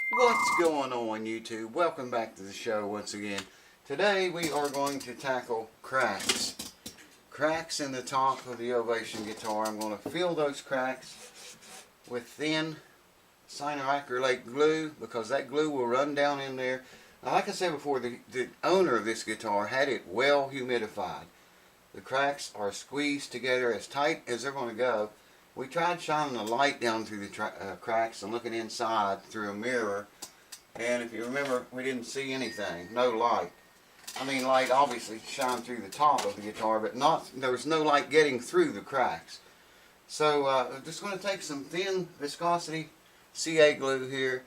What's going on, YouTube? Welcome back to the show once again. Today we are going to tackle cracks. Cracks in the top of the Ovation guitar. I'm going to fill those cracks with thin cyanoacrylate glue because that glue will run down in there. Now, like I said before, the owner of this guitar had it well humidified. The cracks are squeezed together as tight as they're going to go. We tried shining a light down through the cracks and looking inside through a mirror, and if you remember, we didn't see anything. No light. I mean, light obviously shined through the top of the guitar, but there was no light getting through the cracks. So I'm just going to take some thin viscosity CA glue here,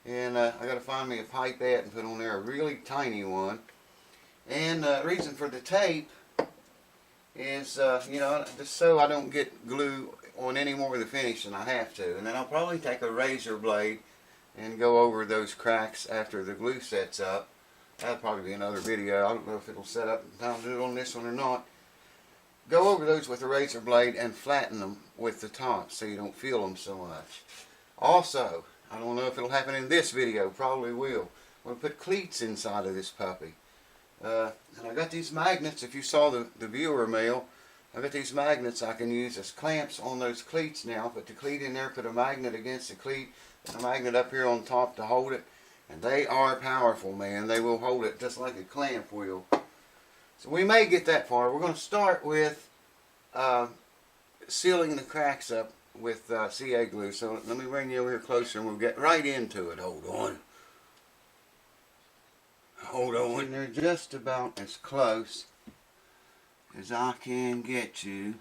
and I got to find me a pipette and put on there a really tiny one. And the reason for the tape is, you know, just so I don't get glue on any more of the finish than I have to. And then I'll probably take a razor blade and go over those cracks after the glue sets up. That'll probably be another video. I don't know if it'll set up in time to do it on this one or not. Go over those with a razor blade and flatten them with the top so you don't feel them so much. Also, I don't know if it'll happen in this video, probably will. I'm going to put cleats inside of this puppy. And I got these magnets. If you saw the viewer mail, I got these magnets I can use as clamps on those cleats now. Put the cleat in there, put a magnet against the cleat, and a magnet up here on top to hold it. And they are powerful, man. They will hold it just like a clamp will. So we may get that far. We're going to start with sealing the cracks up with CA glue. So let me bring you over here closer and we'll get right into it. Hold on. Hold on. And they're just about as close as I can get you.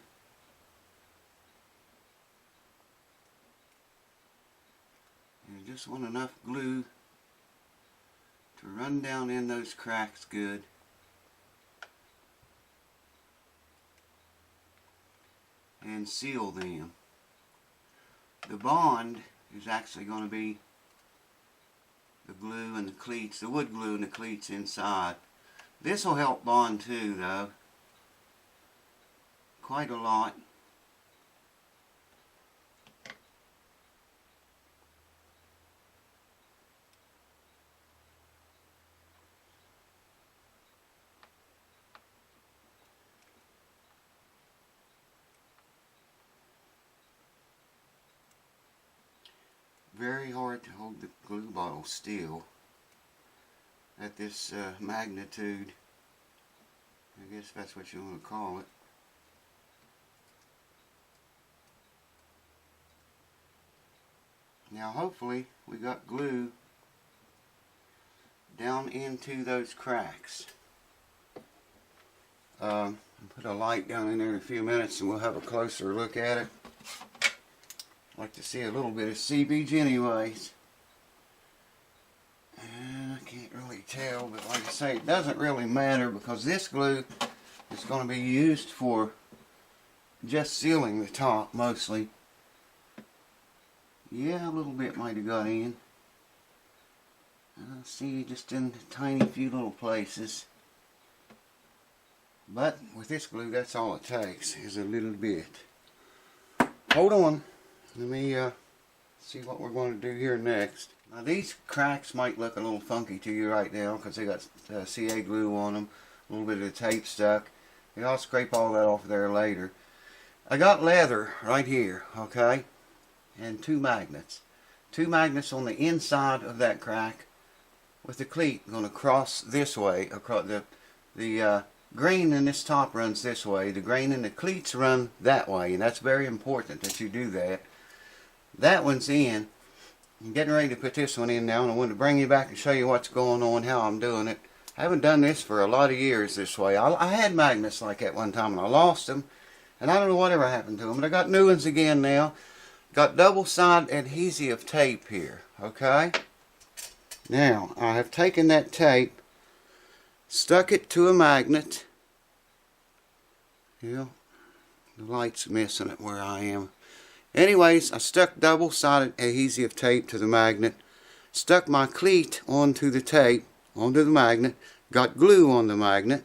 You just want enough glue to run down in those cracks good. And seal them. The bond is actually going to be the glue and the cleats, the wood glue and the cleats inside. This will help bond too, though. Quite a lot. Very hard to hold the glue bottle still at this magnitude. I guess that's what you want to call it. Now hopefully we got glue down into those cracks. I'll put a light down in there in a few minutes and we'll have a closer look at it. I'd like to see a little bit of seepage anyways. And I can't really tell, but like I say, it doesn't really matter because this glue is going to be used for just sealing the top mostly. Yeah, a little bit might have got in. I see just in a tiny few little places. But with this glue, that's all it takes is a little bit. Hold on. Let me see what we're going to do here next. Now these cracks might look a little funky to you right now because they got CA glue on them, a little bit of the tape stuck. And I'll scrape all that off there later. I got leather right here, okay, and two magnets. Two magnets on the inside of that crack with the cleat going to cross this way. Across the grain in this top runs this way. The grain in the cleats run that way, and that's very important that you do that. That one's in. I'm getting ready to put this one in now, and I wanted to bring you back and show you what's going on, how I'm doing it. I haven't done this for a lot of years this way. I had magnets like that one time, and I lost them, and I don't know whatever happened to them, but I got new ones again now. Got double-sided adhesive tape here, okay? Now, I have taken that tape, stuck it to a magnet. Yeah, the light's missing it where I am. Anyways, I stuck double-sided adhesive tape to the magnet, stuck my cleat onto the tape, onto the magnet, got glue on the magnet.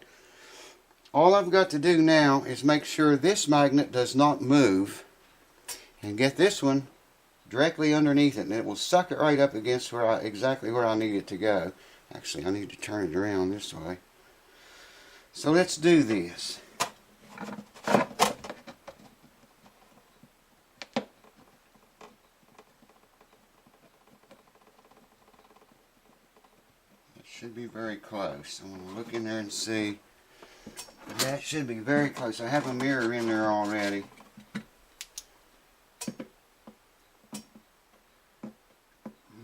All I've got to do now is make sure this magnet does not move. and get this one directly underneath it, and it will suck it right up against exactly where I need it to go. Actually, I need to turn it around this way. So let's do this. It should be very close. I'm going to look in there and see. That should be very close. I have a mirror in there already.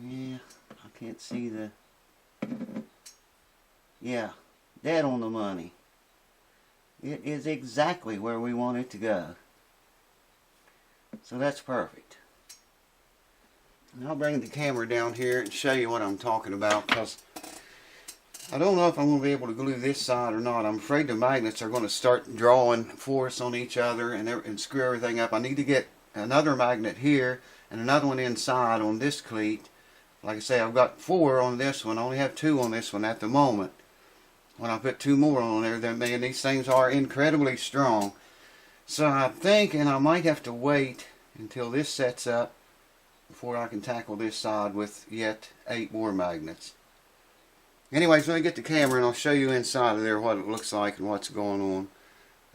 Yeah, I can't see the... Yeah, dead on the money. It is exactly where we want it to go. So that's perfect. And I'll bring the camera down here and show you what I'm talking about, because I don't know if I'm going to be able to glue this side or not. I'm afraid the magnets are going to start drawing force on each other and screw everything up. I need to get another magnet here and another one inside on this cleat. Like I say, I've got 4 on this one. I only have 2 on this one at the moment. When I put 2 more on there, then man, these things are incredibly strong. So I'm thinking I might have to wait until this sets up before I can tackle this side with yet 8 more magnets. Anyways, let me get the camera and I'll show you inside of there what it looks like and what's going on.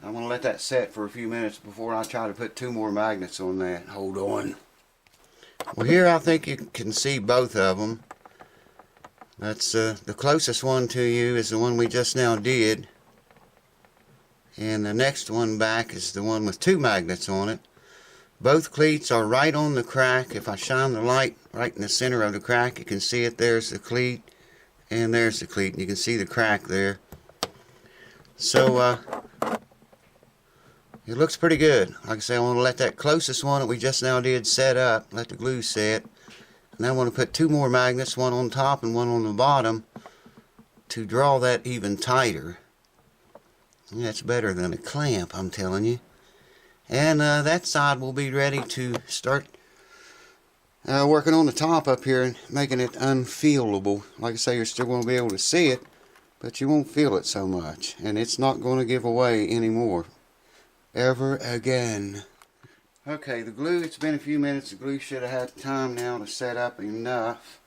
I'm going to let that set for a few minutes before I try to put 2 more magnets on that. Hold on. Well, here I think you can see both of them. That's the closest one to you is the one we just now did, and the next one back is the one with 2 magnets on it. Both cleats are right on the crack. If I shine the light right in the center of the crack, you can see it. There's the cleat and there's the cleat, and you can see the crack there. So it looks pretty good. Like I say, I want to let that closest one that we just now did set up, let the glue set. And then I want to put 2 more magnets, one on top and one on the bottom, to draw that even tighter. And that's better than a clamp, I'm telling you. And that side will be ready to start working on the top up here and making it unfeelable. Like I say, you're still going to be able to see it, but you won't feel it so much. And it's not going to give away anymore. Ever again. Okay, the glue, it's been a few minutes. The glue should have had time now to set up enough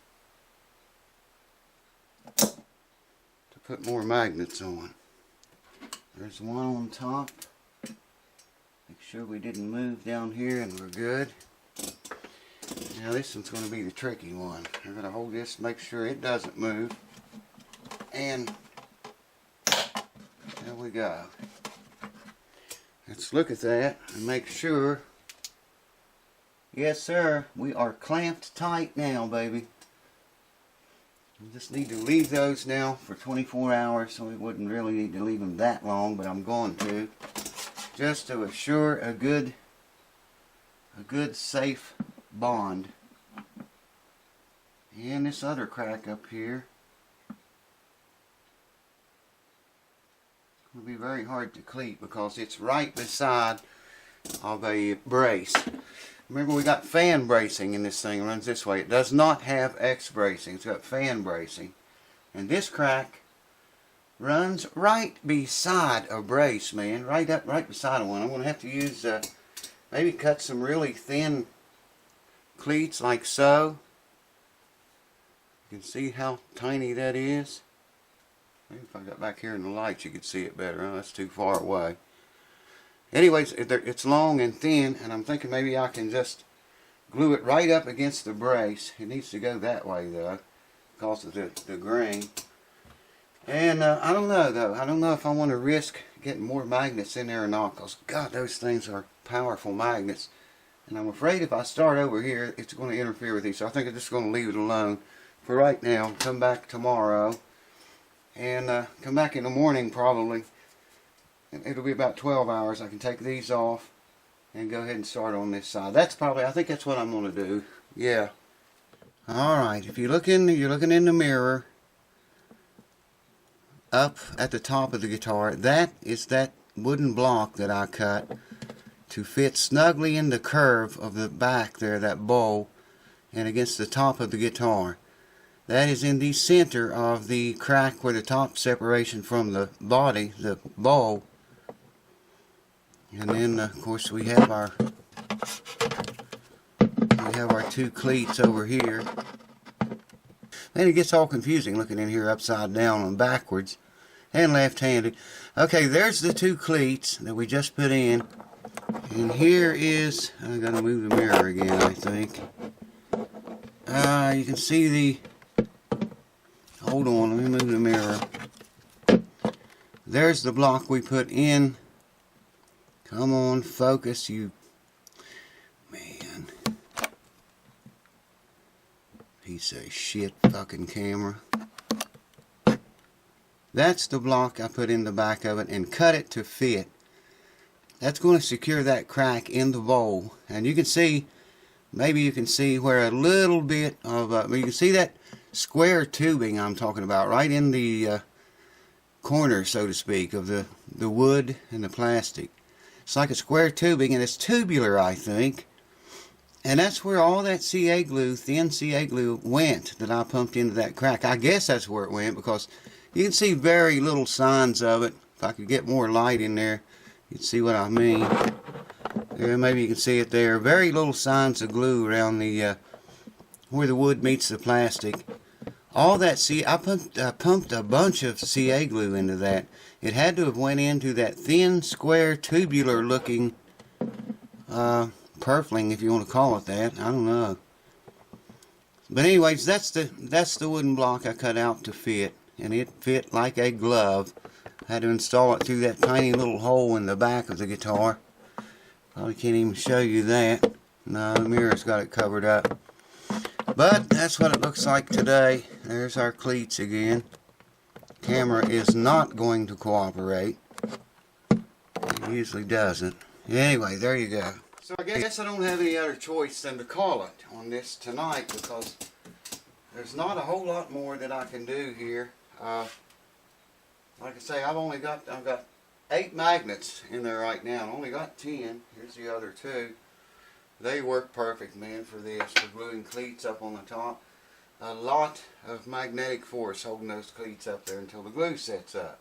to put more magnets on. There's one on top. Make sure we didn't move down here and we're good. Now this one's going to be the tricky one. I'm going to hold this, make sure it doesn't move. And there we go. Let's look at that and make sure. Yes, sir. We are clamped tight now, baby. We just need to leave those now for 24 hours, so we wouldn't really need to leave them that long, but I'm going to. Just to assure a good safe bond. And this other crack up here will be very hard to cleat because it's right beside of a brace. Remember, we got fan bracing in this thing. It runs this way. It does not have X bracing. It's got fan bracing. And this crack runs right beside a brace, man. Right beside one. I'm going to have to use, maybe cut some really thin cleats like so. You can see how tiny that is. Maybe if I got back here in the light you could see it better. Oh, that's too far away. Anyways, it's long and thin, and I'm thinking maybe I can just glue it right up against the brace. It needs to go that way though, because of the grain. And I don't know though. I don't know if I want to risk getting more magnets in there or not, because God, those things are powerful magnets. And I'm afraid if I start over here, it's going to interfere with these. So I think I'm just going to leave it alone for right now. Come back tomorrow, and come back in the morning probably. It'll be about 12 hours. I can take these off and go ahead and start on this side. That's probably, I think that's what I'm going to do. Yeah. Alright, if you're looking in the mirror up at the top of the guitar, that is that wooden block that I cut to fit snugly in the curve of the back there, that bowl, and against the top of the guitar. That is in the center of the crack where the top separation from the body, the bowl. And then, of course, we have our have our two cleats over here. And it gets all confusing looking in here upside down and backwards and left-handed. Okay, there's the two cleats that we just put in. And here is, I gotta move the mirror again, I think. You can see the, hold on, let me move the mirror. There's the block we put in. Come on, focus, you, man. Piece of shit fucking camera. That's the block I put in the back of it and cut it to fit. That's going to secure that crack in the bowl. And you can see, maybe you can see where a little bit of, you can see that square tubing I'm talking about right in the corner, so to speak, of the wood and the plastic. It's like a square tubing, and it's tubular, I think. And that's where all that CA glue, thin CA glue, went that I pumped into that crack. I guess that's where it went, because you can see very little signs of it. If I could get more light in there, you'd see what I mean. There, maybe you can see it there. Very little signs of glue around the where the wood meets the plastic. All that I pumped a bunch of CA glue into that. It had to have went into that thin, square, tubular looking purfling, if you want to call it that. I don't know. But anyways, that's the wooden block I cut out to fit, and it fit like a glove. I had to install it through that tiny little hole in the back of the guitar. Probably can't even show you that. No, the mirror's got it covered up. But that's what it looks like today. There's our cleats again. Camera is not going to cooperate. It usually doesn't. Anyway, there you go. So I guess I don't have any other choice than to call it on this tonight, because there's not a whole lot more that I can do here. Like I say, I've got 8 magnets in there right now. I've only got 10. Here's the other 2. They work perfect, man, for this, for gluing cleats up on the top. A lot of magnetic force holding those cleats up there until the glue sets up.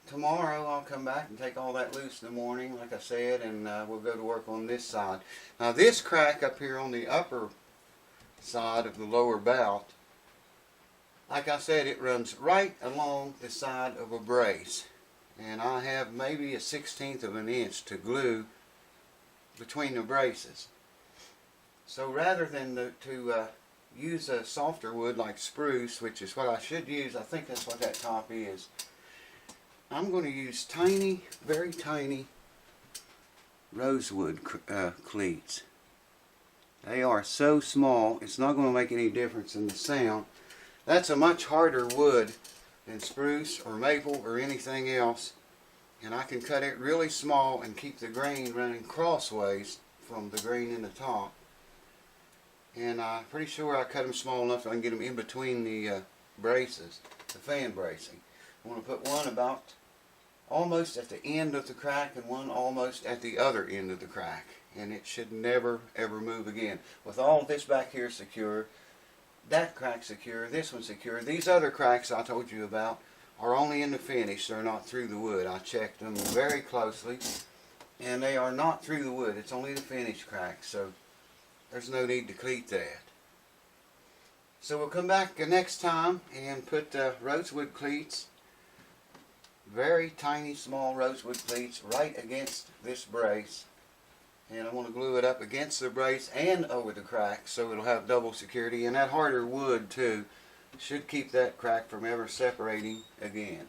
Tomorrow I'll come back and take all that loose in the morning, like I said, and we'll go to work on this side. Now this crack up here on the upper side of the lower bout, like I said, it runs right along the side of a brace. And I have maybe a 1/16 of an inch to glue between the braces. So rather than to use a softer wood like spruce, which is what I should use, I think that's what that top is, I'm going to use tiny, very tiny rosewood cleats. They are so small, it's not going to make any difference in the sound. That's a much harder wood than spruce or maple or anything else. And I can cut it really small and keep the grain running crossways from the grain in the top. And I'm pretty sure I cut them small enough so I can get them in between the braces, the fan bracing. I want to put one about almost at the end of the crack and one almost at the other end of the crack. And it should never ever move again. With all this back here secure, that crack secure, this one secure, these other cracks I told you about are only in the finish. They're not through the wood. I checked them very closely, and they are not through the wood. It's only the finish cracks, so there's no need to cleat that. So we'll come back next time and put rosewood cleats, very tiny small rosewood cleats, right against this brace. And I want to glue it up against the brace and over the crack so it'll have double security. And that harder wood too should keep that crack from ever separating again.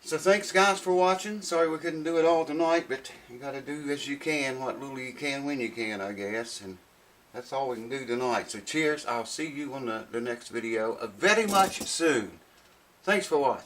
So thanks guys for watching. Sorry we couldn't do it all tonight, but you got to do as you can, what little you can when you can, I guess. And that's all we can do tonight. So cheers. I'll see you on the next video very much soon. Thanks for watching.